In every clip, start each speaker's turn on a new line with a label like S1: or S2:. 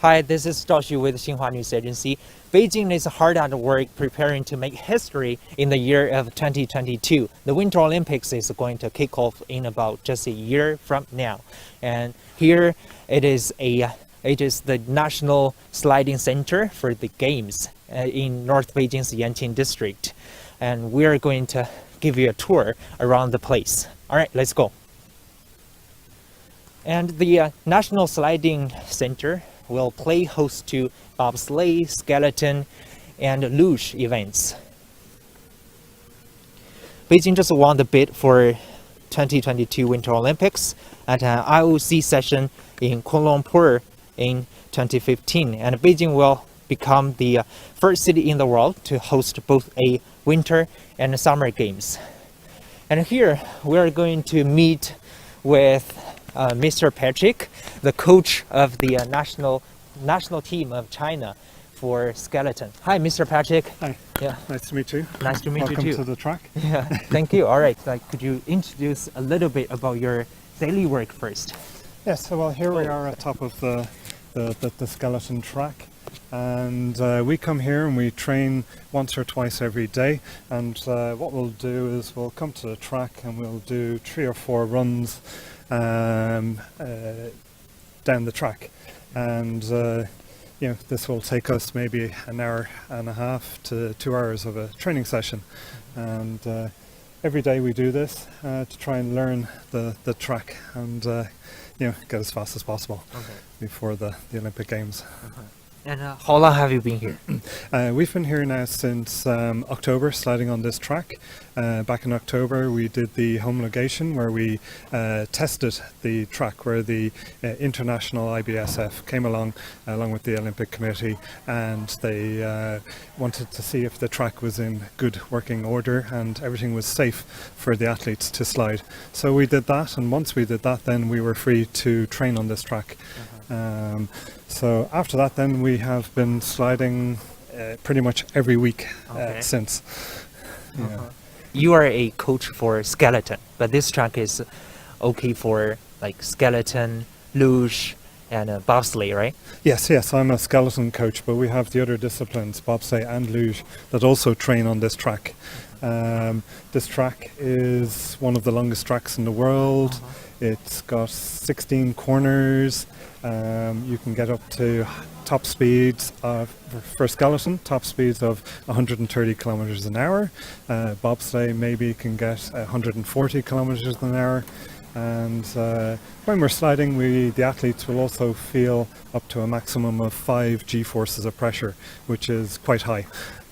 S1: Hi, this is Zhao with Xinhua News Agency. Beijing is hard at work preparing to make history in the year of 2022. The Winter Olympics is going to kick off in about just a year from now. And here it is the National Sliding Center for the Games in North Beijing's Yanching district. And we're going to give you a tour around the place. All right, let's go. And the National Sliding Center will play host to bobsleigh, skeleton, and luge events. Beijing just won the bid for 2022 Winter Olympics at an IOC session in Kuala Lumpur in 2015, and Beijing will become the first city in the world to host both a winter and a summer games. And here we are going to meet with Mr. Patrick, the coach of the national team of China for skeleton. Hi, Mr. Patrick.
S2: Hi.
S1: Yeah.
S2: Nice to meet you.
S1: Nice to meet you too.
S2: Welcome to the track.
S1: Yeah. Thank you. All right. Could you introduce a little bit about your daily work first?
S2: Yes. So here we are at top of the skeleton track, and we come here and we train once or twice every day. And what we'll do is we'll come to the track and we'll do 3 or 4 runs down the track, and this will take us maybe an hour and a half to 2 hours of a training session, and every day we do this to try and learn the track and get as fast as possible before the Olympic Games.
S1: And how long have you been here?
S2: We've been here now since October, sliding on this track. Back in October we did the homologation where we tested the track, where the international IBSF came along with the Olympic Committee, and they wanted to see if the track was in good working order and everything was safe for the athletes to slide. So we did that, and once we did that, then we were free to train on this track. So after that, then we have been sliding pretty much every week since.
S1: You are a coach for skeleton, but this track is okay for like skeleton, luge, and bobsleigh, right?
S2: Yes, I'm a skeleton coach, but we have the other disciplines, bobsleigh and luge, that also train on this track. This track is one of the longest tracks in the world. It's got 16 corners. You can get up to top speeds for skeleton, top speeds of 130 kilometers an hour. Bobsleigh maybe can get 140 kilometers an hour. And when we're sliding, the athletes will also feel up to a maximum of 5 G-forces of pressure, which is quite high.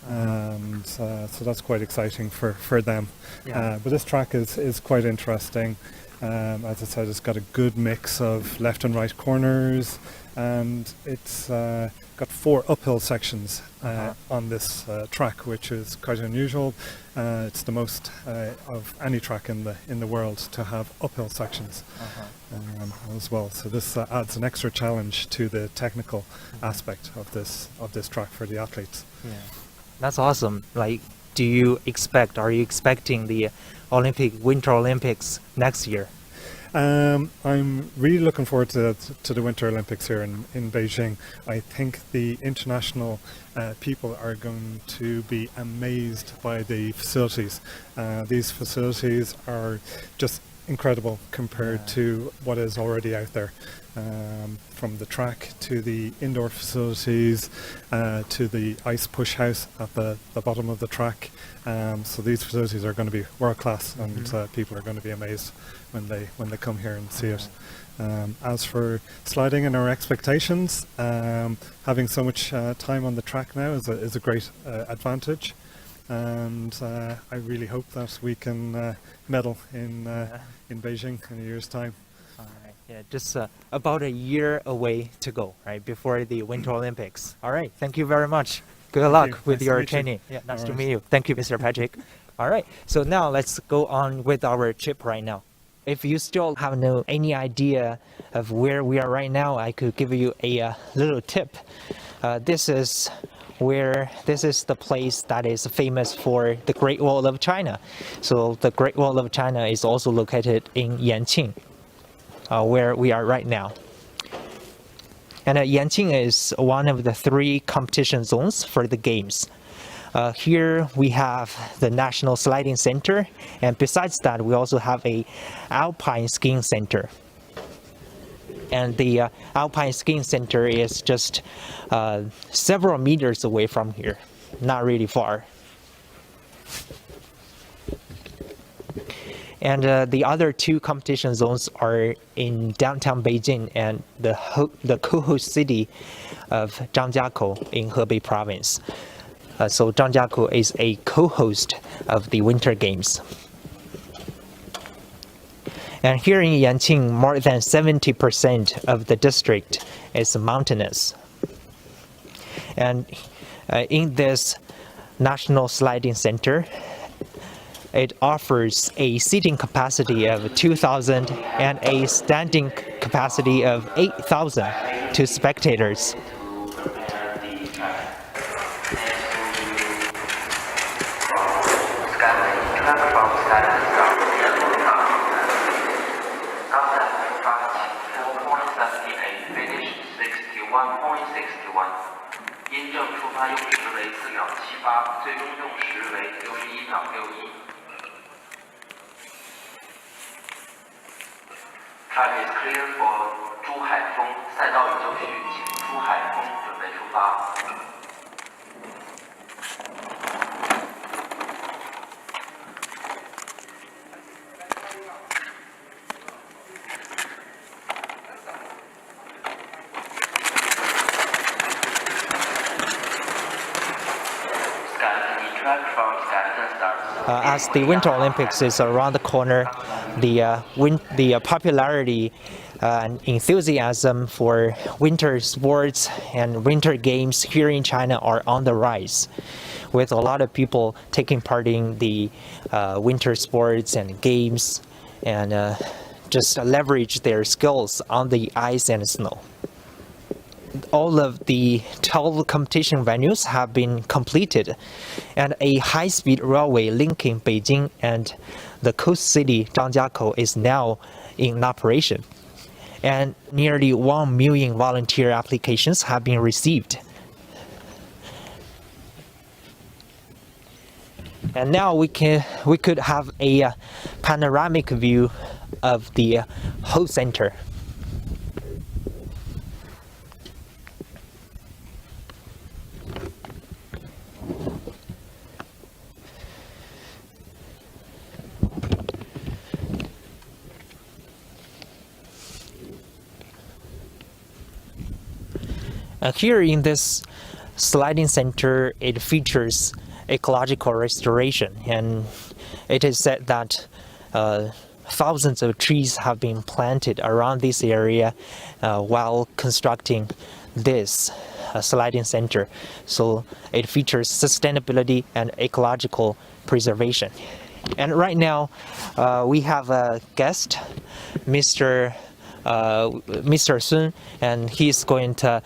S2: And so that's quite exciting for them. But this track is quite interesting. As I said, it's got a good mix of left and right corners, and it's got 4 uphill sections on this track, which is quite unusual. It's the most of any track in the world to have uphill sections as well. So this adds an extra challenge to the technical aspect of this track for the athletes.
S1: Yeah, that's awesome. Like, are you expecting the Winter Olympics next year?
S2: I'm really looking forward to the Winter Olympics here in Beijing. I think the international people are going to be amazed by the facilities. These facilities are just incredible compared to what is already out there. From the track to the indoor facilities to the ice push house at the bottom of the track. So these facilities are going to be world class, and people are going to be amazed when they come here and see it. As for sliding and our expectations, having so much time on the track now is a great advantage, and I really hope that we can medal in Beijing in a year's time.
S1: Yeah, just about a year away to go, right, before the Winter Olympics. All right, thank you very much. Good luck with your training. Yeah, nice to meet you. Thank you, Mr. Patrick. All right, so now let's go on with our trip right now. If you still have any idea of where we are right now, I could give you a little tip. This is the place that is famous for the Great Wall of China. So the Great Wall of China is also located in Yanching, where we are right now. And Yanching is one of the 3 competition zones for the games. Here we have the National Sliding Center, and besides that, we also have a Alpine Skiing Center. And the Alpine Skiing Center is just several meters away from here, not really far. And the other 2 competition zones are in downtown Beijing and the co-host city of Zhangjiakou in Hebei province. So Zhangjiakou is a co-host of the Winter Games. And here in Yanqing, more than 70% of the district is mountainous. And in this National Sliding Center, it offers a seating capacity of 2,000 and a standing capacity of 8,000 to spectators.
S3: Track is clear for 珠海峰，赛道已就绪，请珠海峰准备出发。
S1: As the Winter Olympics is around the corner, the popularity and enthusiasm for winter sports and winter games here in China are on the rise, with a lot of people taking part in the winter sports and games and just leverage their skills on the ice and snow. All of the 12 competition venues have been completed, and a high-speed railway linking Beijing and the coast city Zhangjiakou is now in operation. And nearly 1 million volunteer applications have been received. And now we could have a panoramic view of the whole center. Here in this sliding center, it features ecological restoration, and it is said that thousands of trees have been planted around this area while constructing this sliding center. So it features sustainability and ecological preservation. And right now, we have a guest, Mr. Sun, and he's going to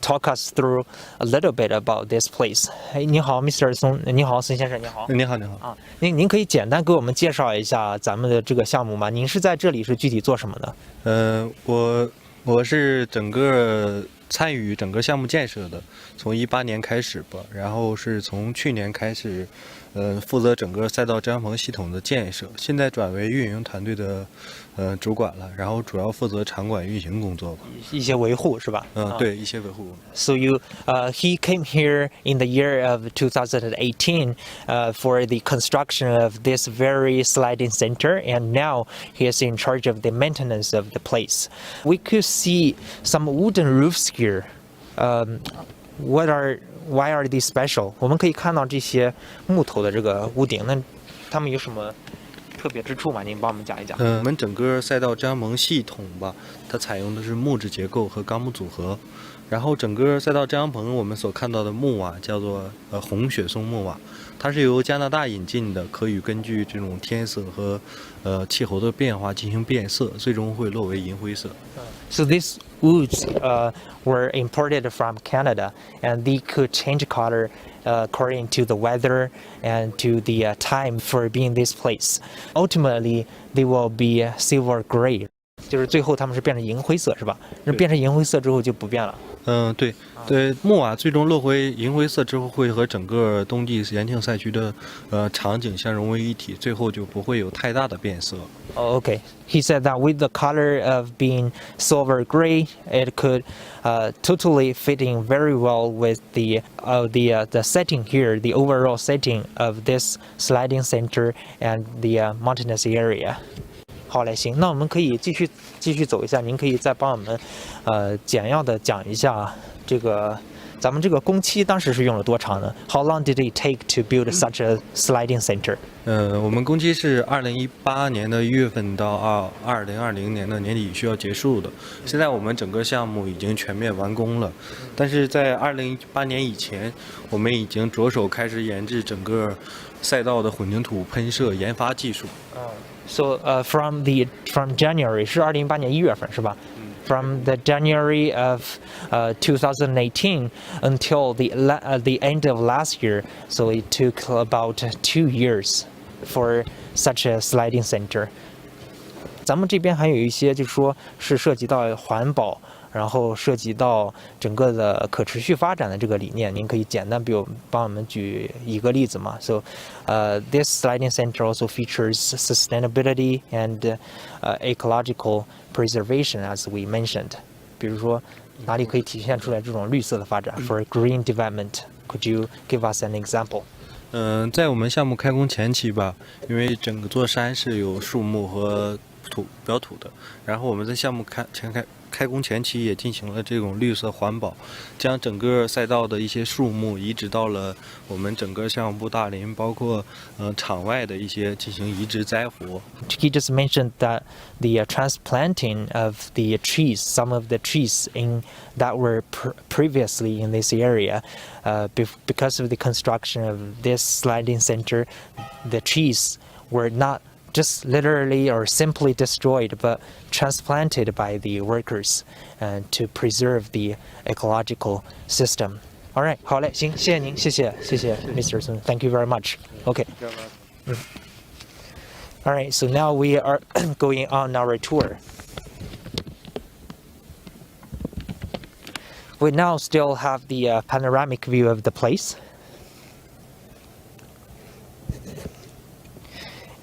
S1: talk us through a little bit about this place. 你好 ，Mr. Sun， 你好，孙先生，你好。
S2: 你好，你好。
S1: 啊，您可以简单给我们介绍一下咱们的这个项目吗？您是在这里是具体做什么的？
S4: 我是整个参与整个项目建设的，从18年开始吧，然后是从去年开始，负责整个赛道遮阳棚系统的建设，现在转为运营团队的主管了，然后主要负责场馆运行工作吧。
S1: 一些维护是吧？
S4: 对，一些维护。
S1: So he came here in the year of 2018 for the construction of this very sliding center, and now he is in charge of the maintenance of the place. We could see some wooden roofs here. Why are these special? 我们可以看到这些木头的这个屋顶，那它们有什么特别之处吗？您帮我们讲一讲。
S4: 我们整个赛道遮阳棚系统吧，它采用的是木质结构和钢木组合。然后整个赛道遮阳棚我们所看到的木瓦叫做红雪松木瓦，它是由加拿大引进的，可以根据这种天色和气候的变化进行变色，最终会落为银灰色。
S1: So these woods were imported from Canada, and they could change color according to the weather and to the time for being this place. Ultimately, they will be silver gray. 就是最后它们是变成银灰色是吧？那变成银灰色之后就不变了。
S4: 对，木瓦最终落回银灰色之后，会和整个冬季延庆赛区的场景相融为一体，最后就不会有太大的变色。
S1: Oh, okay. He said that with the color of being silver gray, it could totally fit in very well with the setting here, the overall setting of this sliding center and the mountainous area. 好嘞，行，那我们可以继续走一下。您可以再帮我们，简要的讲一下这个咱们这个工期当时是用了多长呢 ？How long did it take to build such a sliding center？
S4: 我们工期是2018年的1月份到2020年的年底需要结束的。现在我们整个项目已经全面完工了，但是在2018年以前，我们已经着手开始研制整个赛道的混凝土喷射研发技术。
S1: So from January 是2018年1月份是吧？From the January of 2018 until the end of last year, so it took about 2 years for such a sliding center. 咱们这边还有一些就是说是涉及到环保，然后涉及到整个的可持续发展的这个理念，您可以简单帮我们举一个例子吗 ？So, this sliding center also features sustainability and ecological preservation, as we mentioned. 比如说哪里可以体现出来这种绿色的发展 ？For green development, could you give us an example?
S4: 在我们项目开工前期吧，因为整座山是有树木和表土的，然后我们在项目开工前期也进行了这种绿色环保，将整个赛道的一些树木移植到了我们整个项目部大林，包括场外的一些进行移植栽活。
S1: He just mentioned that the transplanting of the trees, some of the trees that were previously in this area, because of the construction of this sliding center, the trees were not just literally or simply destroyed, but transplanted by the workers to preserve the ecological system. All right, 好嘞，行，谢谢您，谢谢 Mr. Sun. Thank you very much. Okay. All right, so now we are going on our tour. We now still have the panoramic view of the place.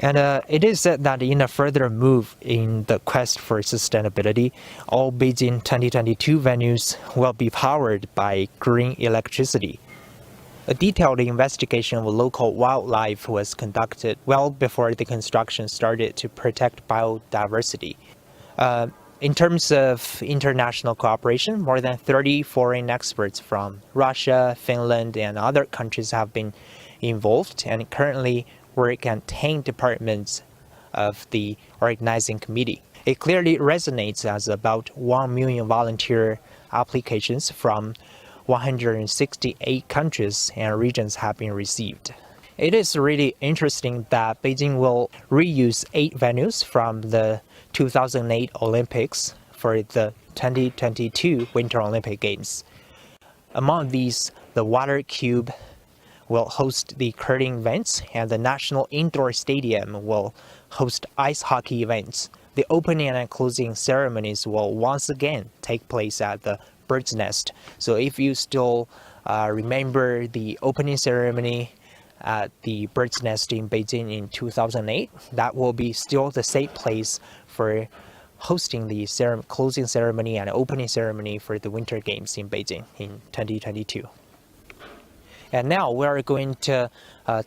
S1: And it is said that in a further move in the quest for sustainability, all Beijing 2022 venues will be powered by green electricity. A detailed investigation of local wildlife was conducted well before the construction started to protect biodiversity. In terms of international cooperation, more than 30 foreign experts from Russia, Finland, and other countries have been involved and currently work at 10 departments of the organizing committee. It clearly resonates as about 1 million volunteer applications from 168 countries and regions have been received. It is really interesting that Beijing will reuse 8 venues from the 2008 Olympics for the 2022 Winter Olympic Games. Among these, the Water Cube will host the curling events, and the National Indoor Stadium will host ice hockey events. The opening and closing ceremonies will once again take place at the Bird's Nest. So if you still remember the opening ceremony at the Bird's Nest in Beijing in 2008, that will be still the same place for hosting the closing ceremony and opening ceremony for the Winter Games in Beijing in 2022. And now we are going to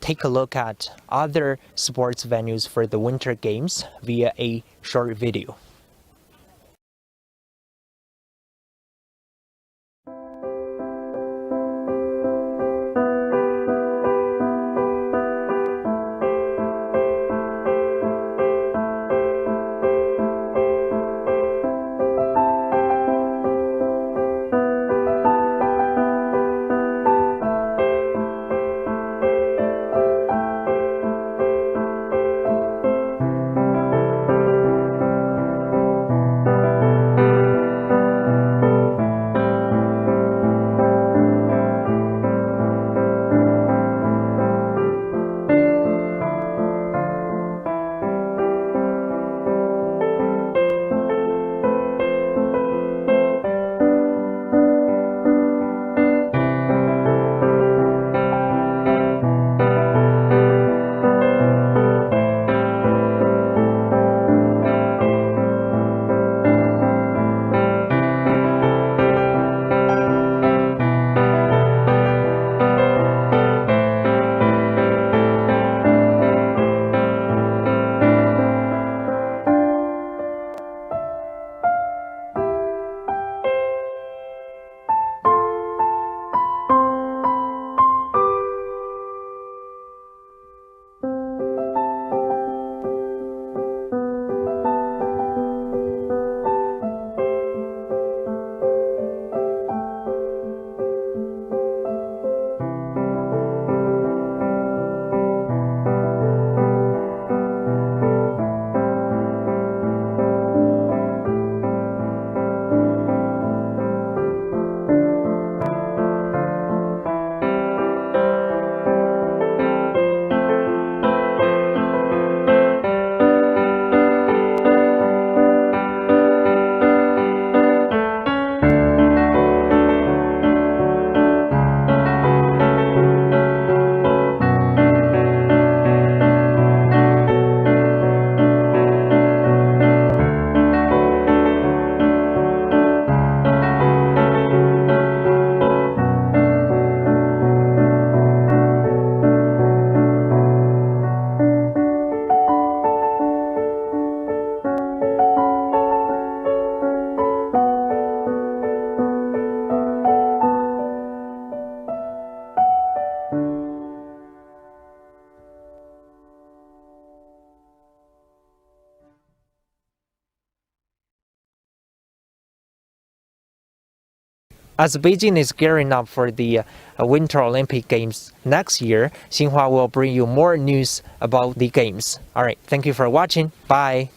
S1: take a look at other sports venues for the Winter Games via a short video. as Beijing is gearing up for the Winter Olympic Games next year, Xinhua will bring you more news about the games. All right, thank you for watching. Bye.